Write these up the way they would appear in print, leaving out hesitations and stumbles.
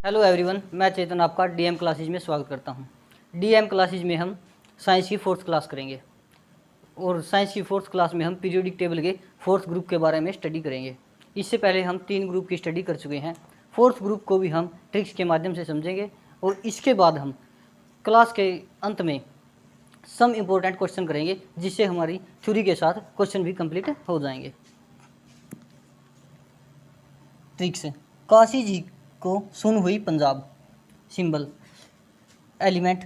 Hello everyone, मैं चेतन आपका DM classes में स्वागत करता हूं। डीएम क्लासेज में हम साइंस की फोर्थ क्लास करेंगे और साइंस की फोर्थ क्लास में हम पीरियोडिक टेबल के फोर्थ ग्रुप के बारे में स्टडी करेंगे। इससे पहले हम 3 ग्रुप की स्टडी कर चुके हैं। फोर्थ ग्रुप को भी हम ट्रिक्स के माध्यम से समझेंगे और इसके बाद हम क्लास के अंत में सम इम्पोर्टेंट क्वेश्चन करेंगे, जिससे हमारी थ्योरी के साथ क्वेश्चन भी कंप्लीट हो जाएंगे। ट्रिक्स: काशी जी को सुन हुई पंजाब। सिंबल: एलिमेंट,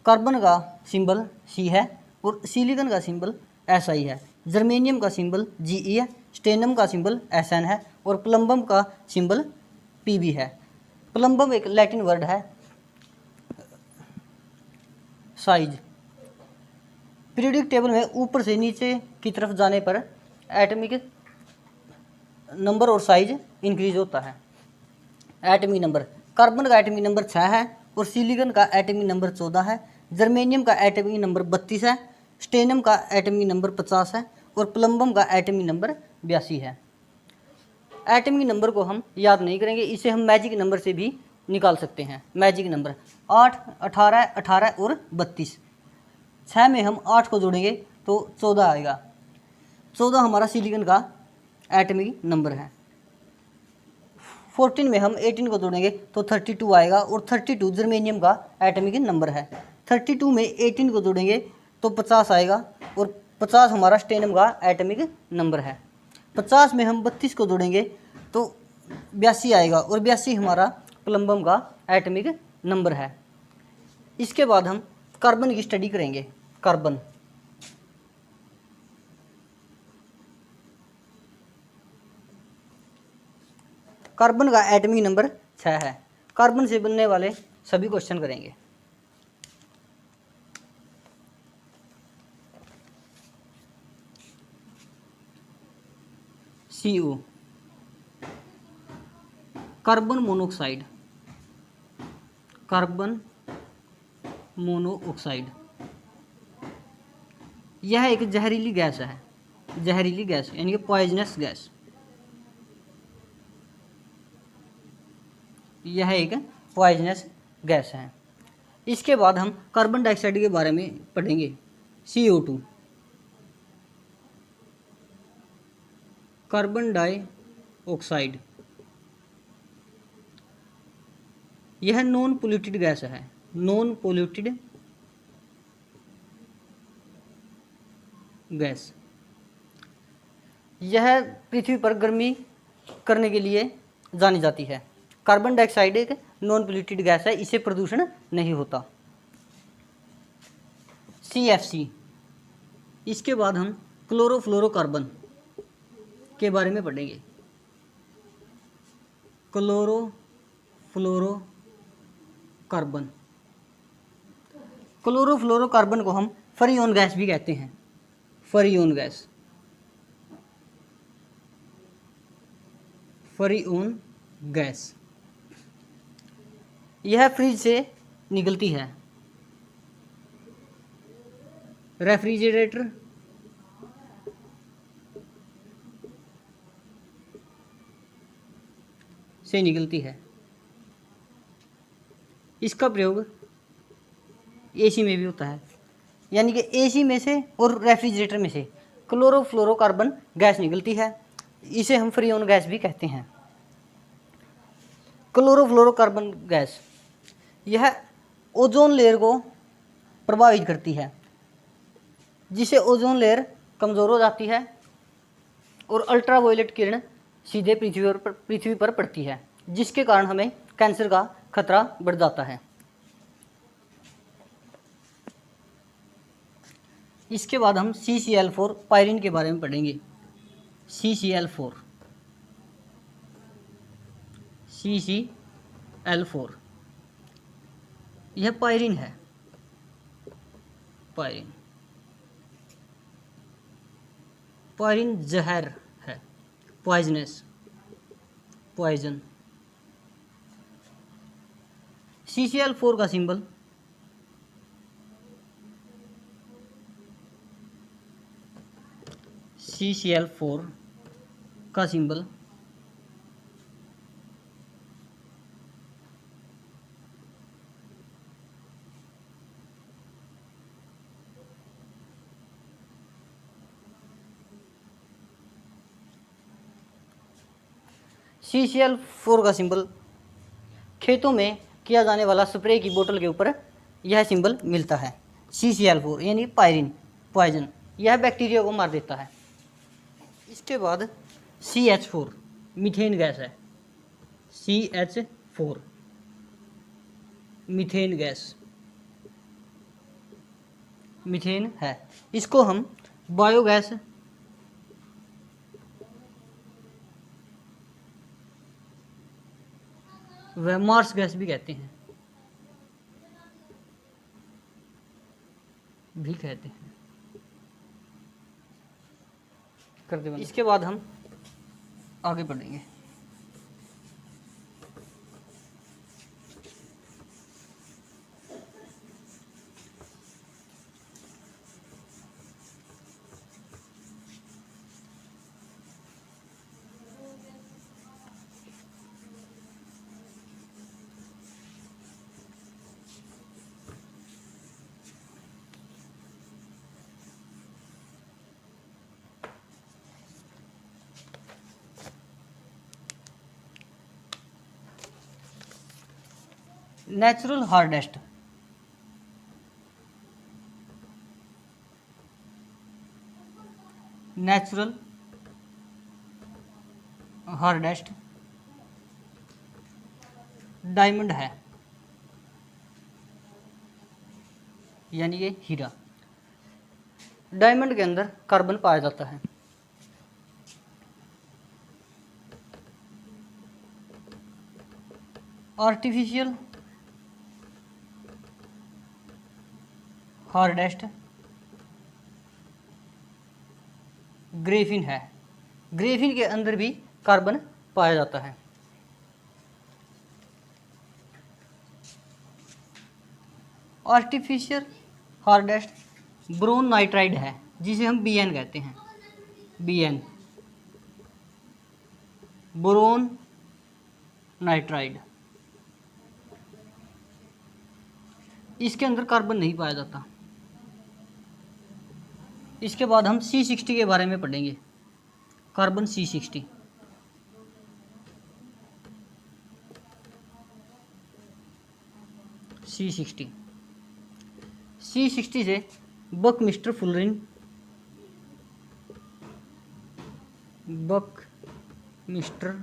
कार्बन का सिंबल सी है और सिलिकॉन का सिंबल SI है। जर्मेनियम का सिंबल GE है। स्टेनम का सिंबल SN है और प्लम्बम का सिंबल PB है। प्लम्बम एक लैटिन वर्ड है। साइज: पीरियोडिक टेबल में ऊपर से नीचे की तरफ जाने पर एटॉमिक नंबर और साइज इंक्रीज होता है। एटॉमिक नंबर: कार्बन का एटॉमिक नंबर 6 है और सिलिकॉन का एटॉमिक नंबर 14 है। जर्मेनियम का एटॉमिक नंबर 32 है। स्टेनम का एटॉमिक नंबर 50 है और प्लम्बम का एटॉमिक नंबर 82 है। एटॉमिक नंबर को हम याद नहीं करेंगे, इसे हम मैजिक नंबर से भी निकाल सकते हैं। मैजिक नंबर 8, 18, 18 और 32। 6 में हम 8 को जोड़ेंगे तो 14 आएगा। 14 हमारा सिलिकॉन का एटॉमिक नंबर है। 14 में हम 18 को जोड़ेंगे तो 32 आएगा और 32 जर्मेनियम का एटॉमिक नंबर है। 32 में 18 को जोड़ेंगे तो 50 आएगा और 50 हमारा स्टेनम का एटॉमिक नंबर है। 50 में हम 32 को जोड़ेंगे तो 82 आएगा और 82 हमारा प्लम्बम का एटॉमिक नंबर है। इसके बाद हम कार्बन की स्टडी करेंगे। कार्बन: कार्बन का एटॉमिक नंबर 6 है। कार्बन से बनने वाले सभी क्वेश्चन करेंगे। CO: carbon monoxide. Carbon monoxide यह एक जहरीली गैस है। जहरीली गैस यानी कि पॉइजनस गैस। यह एक पॉइजनस गैस है। इसके बाद हम कार्बन डाइऑक्साइड के बारे में पढ़ेंगे। CO2: कार्बन डाइऑक्साइड यह नॉन पोल्यूटेड गैस है। Non polluted gas. यह पृथ्वी पर गर्मी करने के लिए जानी जाती है। कार्बन डाइऑक्साइड एक नॉन पोल्यूटेड गैस है, इससे प्रदूषण नहीं होता। CFC: इसके बाद हम क्लोरोफ्लोरोकार्बन के बारे में पढ़ेंगे। क्लोरोफ्लोरोकार्बन क्लोरोफ्लोरोकार्बन को हम फरियोन गैस भी कहते हैं। फरियोन गैस। फरियोन गैस यह फ्रिज से निकलती है। रेफ्रिजरेटर से निकलती है। इसका प्रयोग AC में भी होता है, यानी कि AC में से और रेफ्रिजरेटर में से क्लोरोफ्लोरोकार्बन गैस निकलती है। इसे हम फ्रियोन गैस भी कहते हैं। क्लोरोफ्लोरोकार्बन गैस यह ओजोन लेयर को प्रभावित करती है, जिससे ओजोन लेयर कमज़ोर हो जाती है और अल्ट्रावायलेट किरण सीधे पृथ्वी पर पड़ती है, जिसके कारण हमें कैंसर का खतरा बढ़ जाता है। इसके बाद हम CCl4 पायरीन के बारे में पढ़ेंगे। CCl4 यह पायरीन है। पायरीन जहर है, पॉइजनस, पॉइजन। CCl4 का सिंबल CCl4 का सिंबल CCl4 का सिंबल खेतों में किया जाने वाला स्प्रे की बोतल के ऊपर यह सिंबल मिलता है। CCl4 यानी पायरिन, पॉइजन, यह बैक्टीरिया को मार देता है। इसके बाद CH4 मीथेन गैस है। CH4 मीथेन गैस, मीथेन है। इसको हम बायोगैस व मार्स गैस भी कहते हैं, करते हैं। इसके बाद हम आगे बढ़ेंगे। Natural hardest, natural hardest diamond है, यानी ये हीरा। डायमंड के अंदर कार्बन पाया जाता है। आर्टिफिशियल हार्डेस्ट ग्रेफिन है। ग्रेफिन के अंदर भी कार्बन पाया जाता है। आर्टिफिशियल हार्डेस्ट ब्रोन नाइट्राइड है, जिसे हम BN कहते हैं। BN बोरोन नाइट्राइड, इसके अंदर कार्बन नहीं पाया जाता। इसके बाद हम C60 के बारे में पढ़ेंगे। कार्बन C60, C60 C60 से बकमिस्टर फुलरिन, बकमिस्टर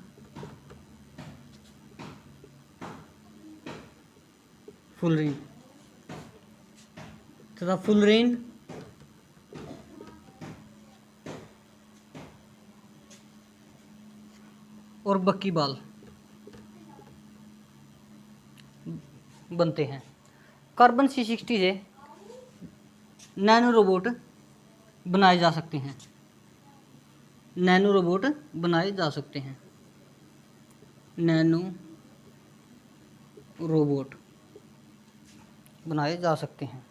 फुलरिन तथा फुलरिन और बक्कीबाल बनते हैं। कार्बन C60 से नैनो रोबोट बनाए जा सकते हैं। नैनो रोबोट बनाए जा सकते हैं। नैनो रोबोट बनाए जा सकते हैं।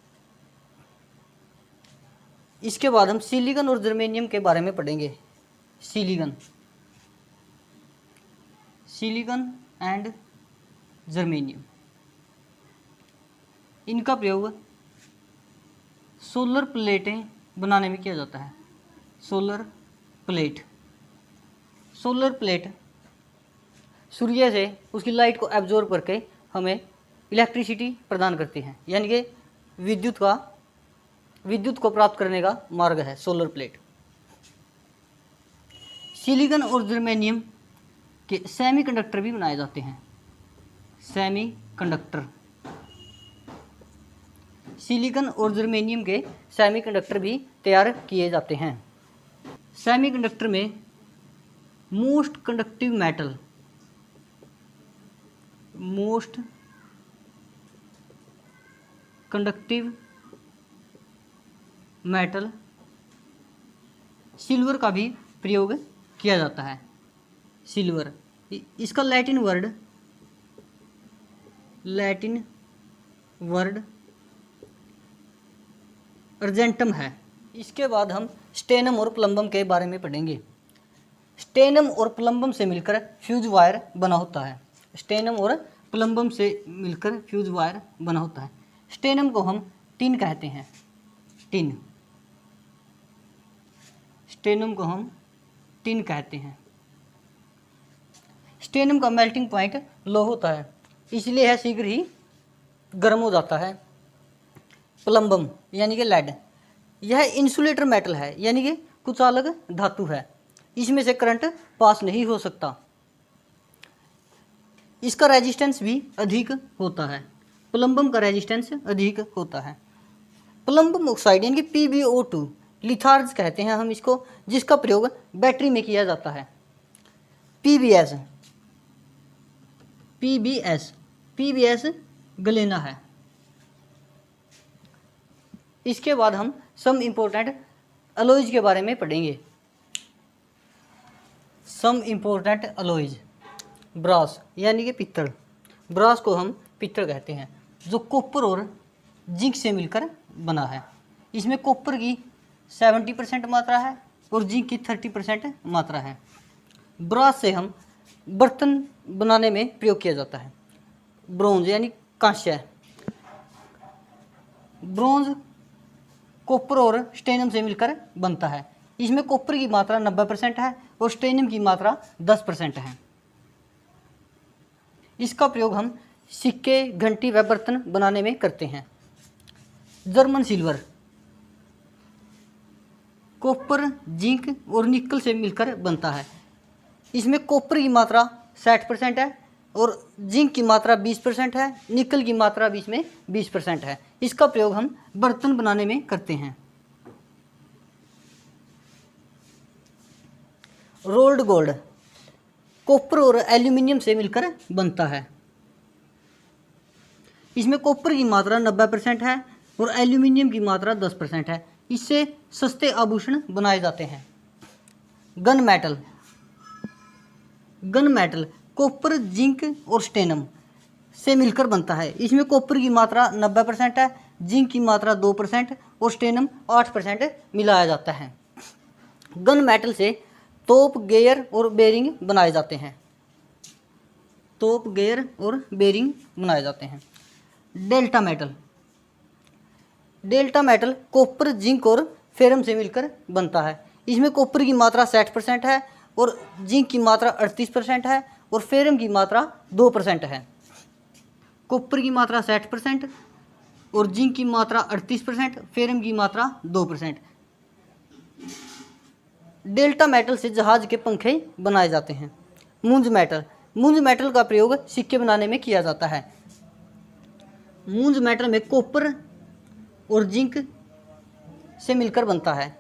इसके बाद हम सिलिकॉन और जर्मेनियम के बारे में पढ़ेंगे। सिलिकॉन, सिलिकॉन एंड जर्मेनियम, इनका प्रयोग सोलर प्लेटें बनाने में किया जाता है। सोलर प्लेट, सोलर प्लेट सूर्य से उसकी लाइट को एब्जॉर्ब करके हमें इलेक्ट्रिसिटी प्रदान करती हैं, यानी कि विद्युत को प्राप्त करने का मार्ग है सोलर प्लेट। सिलिकॉन और जर्मेनियम के सेमीकंडक्टर भी बनाए जाते हैं। सेमीकंडक्टर, सिलिकॉन और जर्मेनियम के सेमीकंडक्टर भी तैयार किए जाते हैं। सेमीकंडक्टर में most conductive metal, most conductive metal silver का भी प्रयोग किया जाता है। सिल्वर, इसका लैटिन वर्ड अर्जेंटम है। इसके बाद हम स्टेनम और प्लम्बम के बारे में पढ़ेंगे। स्टेनम और प्लम्बम से मिलकर फ्यूज वायर बना होता है। स्टेनम और प्लम्बम से मिलकर फ्यूज वायर बना होता है। स्टेनम को हम टिन कहते हैं। टिन, स्टेनम को हम टिन कहते हैं। स्टेनम का मेल्टिंग पॉइंट लो होता है, इसलिए यह शीघ्र ही गर्म हो जाता है। प्लम्बम यानी कि लेड, यह इंसुलेटर मेटल है, यानी कि कुछ अलग धातु है, इसमें से करंट पास नहीं हो सकता, इसका रेजिस्टेंस भी अधिक होता है। प्लम्बम का रेजिस्टेंस अधिक होता है। प्लम्बम ऑक्साइड यानी कि PbO2 लिथार्ज कहते हैं हम इसको, जिसका प्रयोग बैटरी में किया जाता है। पीबीएस गलेना है। इसके बाद हम सम इम्पोर्टेंट अलॉयज के बारे में पढ़ेंगे। सम इम्पोर्टेंट अलॉयज, ब्रास यानी कि पित्तल, ब्रास को हम पित्तल कहते हैं, जो कॉपर और जिंक से मिलकर बना है। इसमें कॉपर की 70% मात्रा है और जिंक की 30% मात्रा है। ब्रास से हम बर्तन बनाने में प्रयोग किया जाता है। ब्रोंज यानी कांस्य, ब्रोंज कॉपर और स्टेनम से मिलकर बनता है। इसमें कॉपर की मात्रा 90% है और स्टेनम की मात्रा 10% है। इसका प्रयोग हम सिक्के, घंटी व बर्तन बनाने में करते हैं। जर्मन सिल्वर कॉपर, जिंक और निकल से मिलकर बनता है। इसमें कॉपर की मात्रा 60% है और जिंक की मात्रा 20% है, निकल की मात्रा भी इसमें 20% है। इसका प्रयोग हम बर्तन बनाने में करते हैं। रोल्ड गोल्ड कॉपर और एल्यूमिनियम से मिलकर बनता है। इसमें कॉपर की मात्रा 90% है और एल्यूमिनियम की मात्रा 10% है। इससे सस्ते आभूषण बनाए जाते हैं। गन मेटल कॉपर, जिंक और स्टेनम से मिलकर बनता है। इसमें कॉपर की मात्रा 90% है, जिंक की मात्रा 2% और स्टेनम 8% मिलाया जाता है। गन मेटल से तोप, गेयर और बेरिंग बनाए जाते हैं। डेल्टा मेटल कॉपर, जिंक और फेरम से मिलकर बनता है। इसमें कॉपर की मात्रा 60% है और जिंक की मात्रा 38% है और फेरम की मात्रा 2% है। कॉपर की मात्रा 60% और जिंक की मात्रा 38%, फेरम की मात्रा 2%। डेल्टा मेटल से जहाज के पंखे बनाए जाते हैं। मूंज मेटल का प्रयोग सिक्के बनाने में किया जाता है। मूंज मेटल में कॉपर और जिंक से मिलकर बनता है।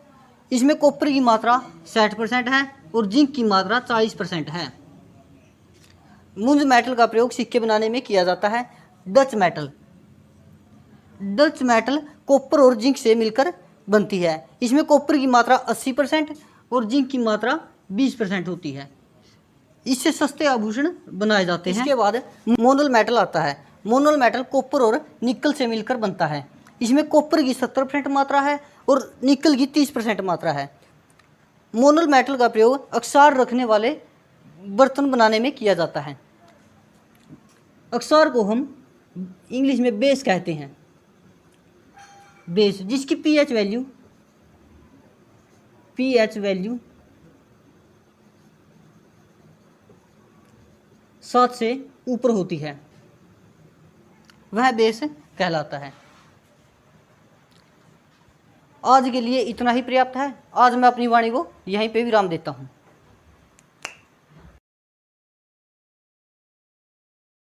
इसमें कॉपर की मात्रा 60% है और जिंक की मात्रा 40% है। मूंज मेटल का प्रयोग सिक्के बनाने में किया जाता है। डच मेटल कॉपर और जिंक से मिलकर बनती है। इसमें कॉपर की मात्रा 80% और जिंक की मात्रा 20% होती है। इससे सस्ते आभूषण बनाए जाते हैं। इसके बाद मोनल मेटल आता है। मोनल मेटल कॉपर और निकल से मिलकर बनता है। इसमें कॉपर की 70% मात्रा है और निकल की 30% मात्रा है। मोनल मेटल का प्रयोग अक्सार रखने वाले बर्तन बनाने में किया जाता है। अक्सार को हम इंग्लिश में बेस कहते हैं। बेस जिसकी पीएच वैल्यू 7 से ऊपर होती है, वह बेस कहलाता है। आज के लिए इतना ही पर्याप्त है। आज मैं अपनी वाणी को यहीं पे विराम देता हूँ।